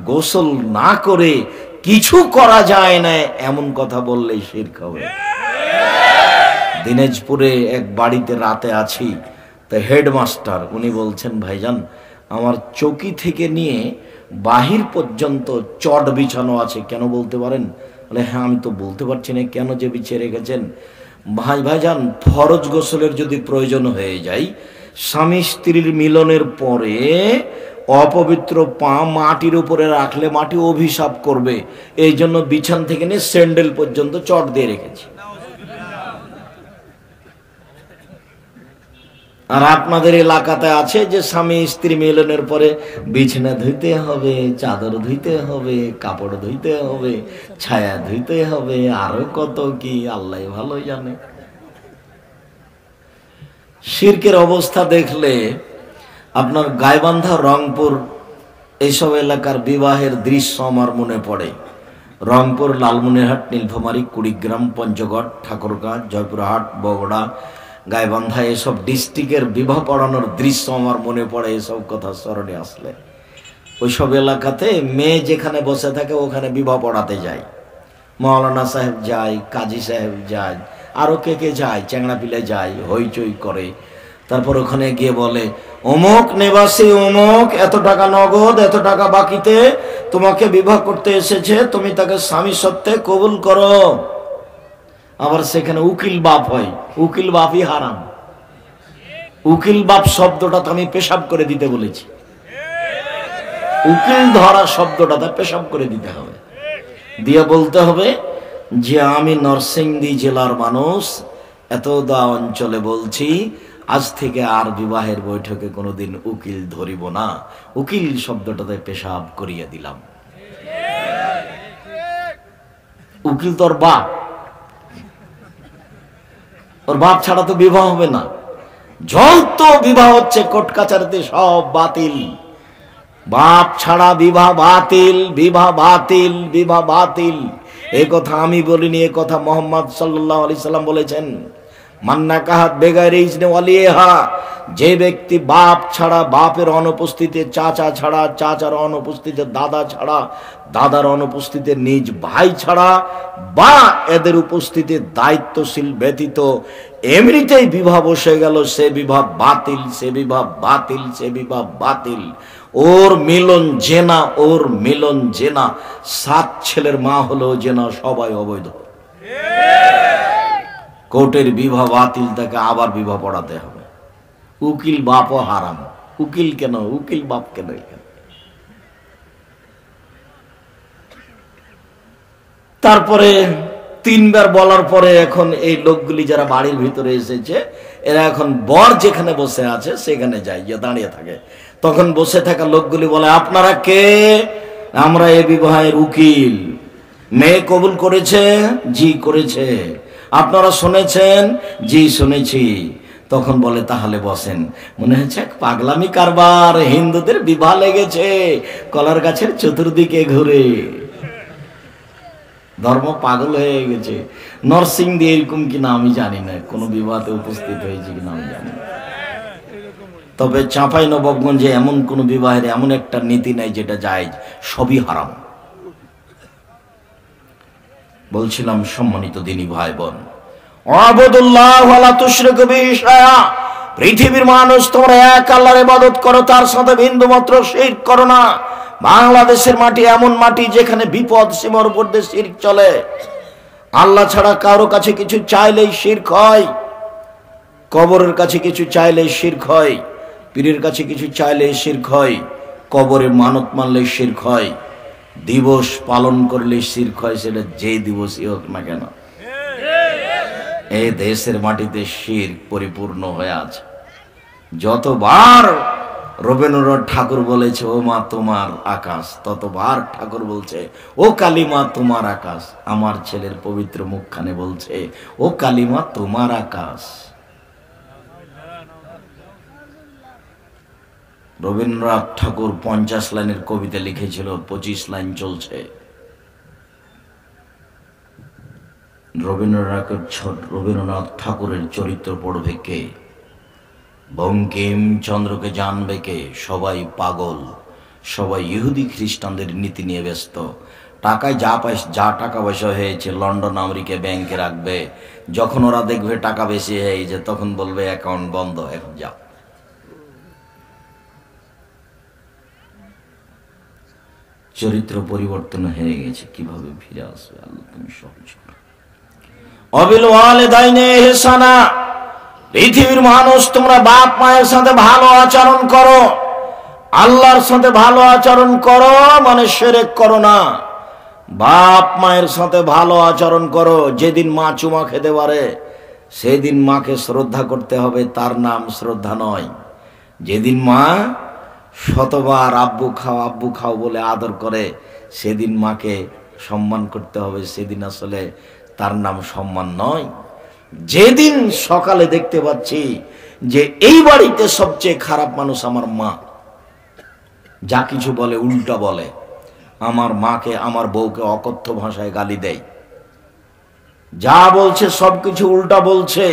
গোসল না করে কিছু করা যায় না এমন কথা বললেই শিরক হবে। দিনাজপুরে এক বাড়িতে রাতে আছি, তো হেডমাস্টার উনি বলছেন, ভাইজান আমার চৌকি থেকে নিয়ে বাহির পর্যন্ত চট বিছানো আছে, কেন বলতে পারেন? বলে হ্যাঁ আমি তো বলতে পারছি না কেন যে বিছিয়ে রেখেছেন। ভাইজান ফরজ গোসলের যদি প্রয়োজন হয়ে যায়, স্বামী স্ত্রীর মিলনের পরে অপবিত্র পা মাটির উপরে রাখলে মাটি অভিশাপ করবে, এই জন্য বিছান থেকে নিয়ে স্যান্ডেল পর্যন্ত চট দিয়ে রেখেছি। আর আপনাদের এলাকাতে আছে যে স্বামী স্ত্রী মিলনের পরে বিছানা ধুইতে হবে, চাদর ধুইতে হবে, কাপড় ধুইতে হবে, ছায়া ধুইতে হবে, আরো কত কি আল্লাহ ভালো জানে। শিরকের অবস্থা দেখলে আপনার গাইবান্ধা, রংপুর এইসব এলাকার বিবাহের দৃশ্য আমার মনে পড়ে। রংপুর, লালমনিরহাট, নীলফামারী, কুড়িগ্রাম, পঞ্চগড়, ঠাকুরগাঁ, জয়পুরহাট, বগুড়া, গাইবান্ধা এসব ডিস্ট্রিক্টের বিবাহ পড়ানোর দৃশ্য আমার মনে পড়ে। এসব কথা স্মরণে আসলে ওইসব এলাকাতে মেয়ে যেখানে বসে থাকে ওখানে বিবাহ পড়াতে যায়, মৌলানা সাহেব যায়, কাজী সাহেব যায়, আরো কে কে যায়, চ্যাংড়া পিলে যায়, হইচই করে। তারপর ওখানে গিয়ে বলে অমুক নিবাসী অমুক এত টাকা নগদ, এত টাকা বাকিতে তোমাকে বিবাহ করতে এসেছে, তুমি তাকে স্বামী সত্ত্বে কবুল করো। আবার সেখানে উকিল বাপ হয়, উকিল বাপই হারাম। উকিল বাপ শব্দটা তো আমি পেশাব করে দিতে বলেছি, উকিল ধরা শব্দটা তা পেশাব করে দিতে হবে, দিয়ে বলতে হবে যে আমি নরসিংদী জেলার মানুষ, এতদা অঞ্চলে বলছি, আজ থেকে আর বিবাহের বৈঠকে কোনোদিন উকিল ধরিব না, উকিল শব্দটাতে পেশাব করিয়ে দিলাম। উকিল তোর বাপ, ওর বাপ ছাড়া তো বিবাহ হবে না। যত বিবাহ হচ্ছে কোর্ট কাছারিতে সব বাতিল, বাপ ছাড়া বিবাহ বাতিল, বিবাহ বাতিল, বিবাহ বাতিল। এই কথা আমি বলিনি, এ কথা মোহাম্মদ সাল্লাল্লাহু আলাইহি সাল্লাম বলেছেন। মান্না কাহাত বেগাইরে ইজনে ওয়ালিহা, যে ব্যক্তি বাপ ছাড়া, বাপের অনুপস্থিতিতে, চাচা ছাড়া, চাচার অনুপস্থিতিতে, দাদা ছাড়া, দাদার অনুপস্থিতিতে, নিজ ভাই ছাড়া বা এদের উপস্থিতিতে দায়িত্বশীল ব্যতীত এমনিতেই বিবাহ বসে গেল, সে বিবাহ বাতিল, সে বিবাহ বাতিল, সে বিবাহ বাতিল। ওর মিলন জেনা, ওর মিলন জেনা, 7 ছেলের মা হলো জেনা, সবাই অবৈধ। কোর্টের বিবাহ বাতিল, তাকে আবার বিবাহ পড়াতে হবে। উকিল বাপও হারাম। উকিল কেন? উকিল বাপ কেন? তারপরে 3 বার বলার পরে এখন এই লোকগুলি যারা বাড়ির ভিতরে এসেছে, এরা এখন বর যেখানে বসে আছে সেখানে যায়, গিয়ে দাঁড়িয়ে থাকে। তখন বসে থাকা লোকগুলি বলে আপনারা কে? আমরা এই বিবাহের উকিল। মেয়ে কবুল করেছে? জি করেছে। আপনারা শুনেছেন? জি শুনেছি। তখন বলে তাহলে বসেন। মনে হচ্ছে পাগলামি কারবার, হিন্দুদের বিবাহ লেগেছে কলার গাছের চতুর্দিকে ঘুরে, ধর্ম পাগল হয়ে গেছে। নরসিংদী এরকম কিনা আমি জানি না, কোন বিবাহে উপস্থিত হয়েছে কিনা আমি জানি না। তবে চাঁপাই নবাবগঞ্জে এমন কোন বিবাহের এমন একটা নীতি নাই যেটা জায়েজ, সবই হারাম। বলছিলাম সম্মানিত দিনী ভাই বোন, আবুদুল্লাহ ওয়ালা তুশরিকু বিহি শাইআ, পৃথিবীর মানুষ তোমরা এক আল্লাহর ইবাদত করো, তার সাথে বিন্দু মাত্র শিরক করো না। বাংলাদেশের মাটি এমন মাটি যেখানে বিপদ সীমার উপর দিয়ে শিরক চলে। আল্লাহ ছাড়া কারো কাছে কিছু চাইলেই শিরক হয়, কবরের কাছে কিছু চাইলেই শিরক হয়, পীরের কাছে কিছু চাইলেই শিরক হয়, কবরে মানত মানলে শিরক হয়, দিবস পালন করলে শিরক হয়, সেটা যে দিবসই হোক না কেন। এই দেশের মাটিতে শিরক পরিপূর্ণ হয়ে আছে। যতবার রবীন্দ্রনাথ ঠাকুর বলেছে ও মা তোমার আকাশ, ততবার ঠাকুর বলছে ও কালিমা তোমার আকাশ। আমার ছেলের পবিত্র মুখখানে বলছে ও কালিমা তোমার আকাশ। রবীন্দ্রনাথ ঠাকুর 50 লাইনের কবিতা লিখেছিল, 25 লাইন চলছে। রবীন্দ্রনাথ ঠাকুরের চরিত্র পড়বে কে? বঙ্কিমচন্দ্রকে জানবে কে? সবাই পাগল, সবাই ইহুদি খ্রিস্টানদের নীতি নিয়ে ব্যস্ত। টাকায় যা টাকা পয়সা হয়েছে লন্ডন আমেরিকা ব্যাংকে রাখবে, যখন ওরা দেখবে টাকা বেশি হয়েছে তখন বলবে অ্যাকাউন্ট বন্ধ, এখন যাও। চরিত্র পরিবর্তন হয়ে গেছে, কিভাবে ফিরে আসবে আল্লাহ তুমি সহজ করো। অবিল ওয়ালিদাইনে ইহসানা, পৃথিবীর মানুষ তোমরা বাপ মায়ের সাথে ভালো আচরণ করো। আল্লাহর সাথে ভালো আচরণ করো মানে শিরক করো না। বাপ মায়ের সাথে ভালো আচরণ করো। যেদিন মা চুমা খেতে পারে সেদিন মাকে শ্রদ্ধা করতে হবে, তার নাম শ্রদ্ধা নয়। যেদিন মা শতবার আব্বু খাও বলে আদর করে সেদিন মাকে সম্মান করতে হবে, সেদিন আসলে তার নাম সম্মান নয়। যেদিন সকালে দেখতে পাচ্ছি যে এই বাড়িতে সবচেয়ে খারাপ মানুষ আমার মা, যা কিছু বলে উল্টা বলে, আমার মাকে আমার বউকে অকথ্য ভাষায় গালি দেয়, যা বলছে সবকিছু উল্টা বলছে,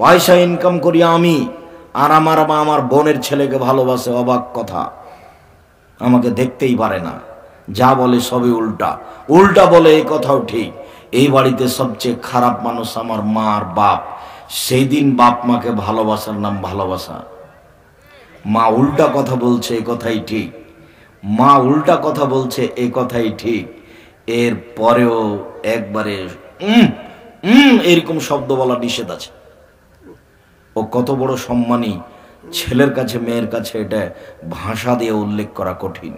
পয়সা ইনকাম করি আমি, আর আমার মা আমার বোনের ছেলেকে ভালোবাসে, অবাক কথা, আমাকে দেখতেই পারে না, যা বলে সবই উল্টা উল্টা বলে, এই কথাও ঠিক। এই বাড়িতে সবচেয়ে খারাপ মানুষ আমার মা আর বাপ। সেই দিন বাপ মাকে ভালোবাসার নাম ভালোবাসা। মা উল্টা কথা বলছে এই কথাই ঠিক, মা উল্টা কথা বলছে এই কথাই ঠিক, এর পরেও একবারে এরকম শব্দ বলা নিষেধ আছে। ও কত বড় সম্মানী ছেলের কাছে মেয়ের কাছে, এটা ভাষা দিয়ে উল্লেখ করা কঠিন।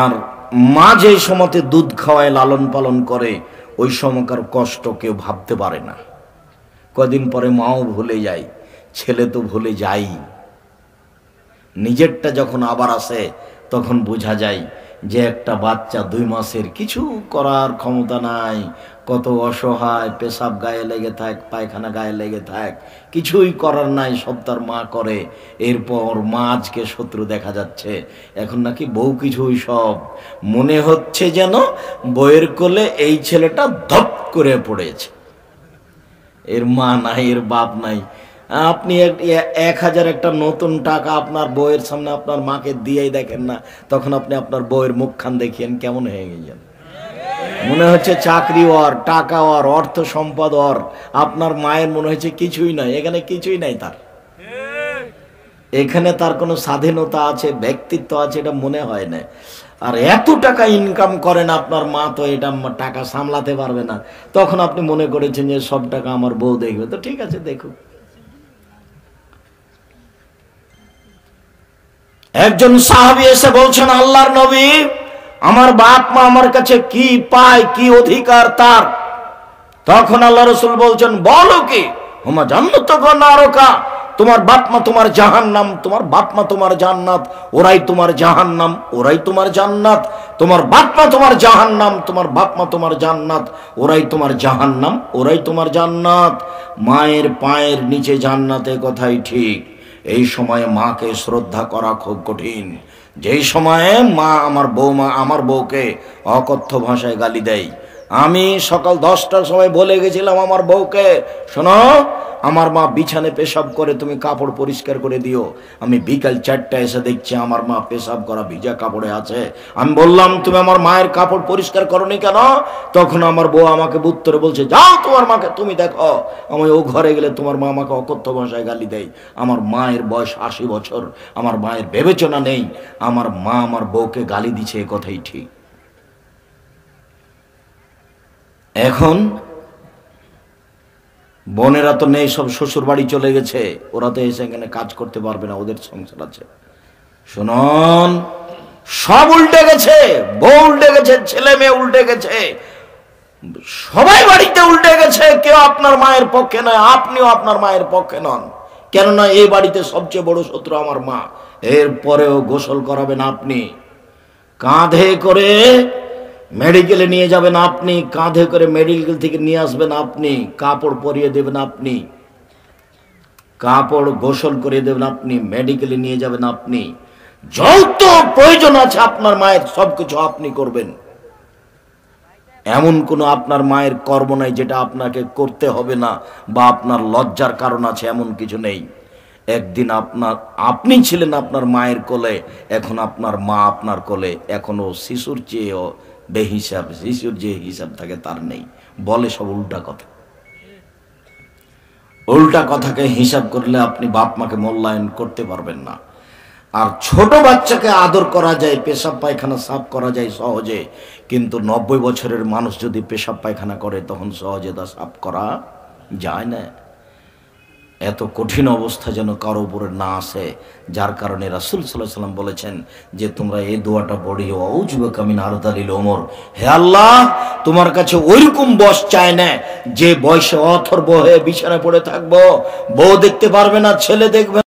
আর মা যে সময়তে দুধ খাওয়ায় লালন পালন করে ওই সময়কার কষ্ট কেউ ভাবতে পারে না। কদিন পরে মাও ভুলে যায়, ছেলে তো ভুলে যাই। নিজেরটা যখন আবার আসে তখন বোঝা যায় যে একটা বাচ্চা 2 মাসের, কিছু করার ক্ষমতা নাই, কত অসহায়, পেশাব গায়ে লেগে থাক, পায়খানা গায়ে লেগে থাক, কিছুই করার নাই, সব তার মা করে। এরপর মা আজকে শত্রু দেখা যাচ্ছে, এখন নাকি বউ কিছুই সব। মনে হচ্ছে যেন বউয়ের কোলে এই ছেলেটা ধপ করে পড়েছে, এর মা নাই, এর বাপ নাই। আপনি 1000 একটা নতুন টাকা আপনার বউয়ের সামনে আপনার মাকে দিয়েই দেখেন না, তখন আপনি আপনার বউয়ের মুখখান দেখিয়েন কেমন হয়ে গেছেন। মনে হচ্ছে চাকরি ওর, টাকা ওর, অর্থ সম্পদ ওর, আপনার মায়ের মনে হচ্ছে কিছুই নাই। এখানে কিছুই নাই তার, এখানে তার কোনো স্বাধীনতা আছে, ব্যক্তিত্ব আছে, এটা মনে হয় না। আর এত টাকা ইনকাম করেন আপনার মা, তো এটা টাকা সামলাতে পারবে না, তখন আপনি মনে করেছেন যে সব টাকা আমার বউ দেখবে। তো ঠিক আছে, দেখুন। একজন সাহাবী এসে বলছেন, আল্লাহর নবী, আমার বাপ মা আমার কাছে কি পায়, কি অধিকার তার? তখন আল্লাহ রাসূল বলছেন, বলো কি? হুমা জান্নাতুকা নারুকা, তোমার বাপ মা তোমার জাহান্নাম, তোমার বাপ মা তোমার জান্নাত, ওরাই তোমার জাহান্নাম, ওরাই তোমার জান্নাত। তোমার বাপ মা তোমার জাহান্নাম, তোমার বাপ মা তোমার জান্নাত, ওরাই তোমার জাহান্নাম, ওরাই তোমার জান্নাত। মায়ের পায়ের নিচে জান্নাতে, কথাই ঠিক। এই সময়ে মাকে শ্রদ্ধা করা খুব কঠিন। যেই সময়ে মা আমার বউকে অকথ্য ভাষায় গালি দেয়। আমি সকাল 10টার সময় বলে গেছিলাম আমার বউকে, শোনো, আমার মা বিছানে পেশাব করে, তুমি কাপড় পরিষ্কার করে দিও। আমি বিকাল 4টায় এসে দেখছি আমার মা পেশাব করা ভিজা কাপড়ে আছে। আমি বললাম, তুমি আমার মায়ের কাপড় পরিষ্কার করনি কেন? তখন আমার বউ আমাকে উত্তরে বলছে, যাও তোমার মাকে তুমি দেখো। আমি ও ঘরে গেলে তোমার মা আমাকে অকথ্য ভাষায় গালি দেয়। আমার মায়ের বয়স 80 বছর, আমার মায়ের বিবেচনা নেই, আমার মা আমার বউকে গালি দিচ্ছে, এ কথাই ঠিক। এখন বোনেরা তো নেই, সব শ্বশুর বাড়ি চলে গেছে, ওরা তো এসে এখানে কাজ করতে পারবে না, ওদের সংসার আছে। শুনুন, সব উল্টে গেছে, বউ উল্টে গেছে, ছেলে মেয়ে উল্টে গেছে, সবাই বাড়িতে উল্টে গেছে। কেউ আপনার মায়ের পক্ষে নয়, আপনিও আপনার মায়ের পক্ষে নন। কেননা এই বাড়িতে সবচেয়ে বড় শত্রু আমার মা। এরপরেও গোসল করাবেন আপনি, কাঁধে করে মেডিকেলে নিয়ে যাবেন আপনি, কাঁধে করে মেডিকেল থেকে নিয়ে আসবেন আপনি, কাপড় পরিয়ে দেবেন আপনি, কাপড় গোসল করে দেবেন আপনি, মেডিকেলে নিয়ে যাবেন আপনি। যত প্রয়োজন আছে আপনার মায়ের সবকিছু আপনি করবেন। এমন কোনো আপনার মায়ের কর্ম নাই যেটা আপনাকে করতে হবে না বা আপনার লজ্জার কারণ আছে, এমন কিছু নেই। একদিন আপনি ছিলেন আপনার মায়ের কোলে, এখন আপনার মা আপনার কোলে, এখনো শিশুর চেয়েও বেহিসাব, শিশুর যে হিসাব থাকে তার নেই। বলে সব উল্টা কথা। উল্টা কথাকে হিসাব করলে আপনি বাপ মাকে মূল্যায়ন করতে পারবেন না। আর ছোট বাচ্চাকে আদর করা যায়, পেশাব পায়খানা সাফ করা যায় সহজে, কিন্তু 90 বছরের মানুষ যদি পেশাব পায়খানা করে তখন সহজে তা সাফ করা যায় না। এত কঠিন অবস্থা যেন কারো উপরে না আসে, যার কারণে রাসূল সাল্লাল্লাহু আলাইহি ওয়াসাল্লাম বলেছেন যে তোমরা এই দোয়াটা পড়িও, আউযুবিকা মিন আরদালিল উমর। হে আল্লাহ, তোমার কাছে ওইরকম বয়স চাই না যে বয়সে অথর্ব হয়ে বিছানায় পড়ে থাকবো, বউ দেখতে পারবে না, ছেলে দেখবে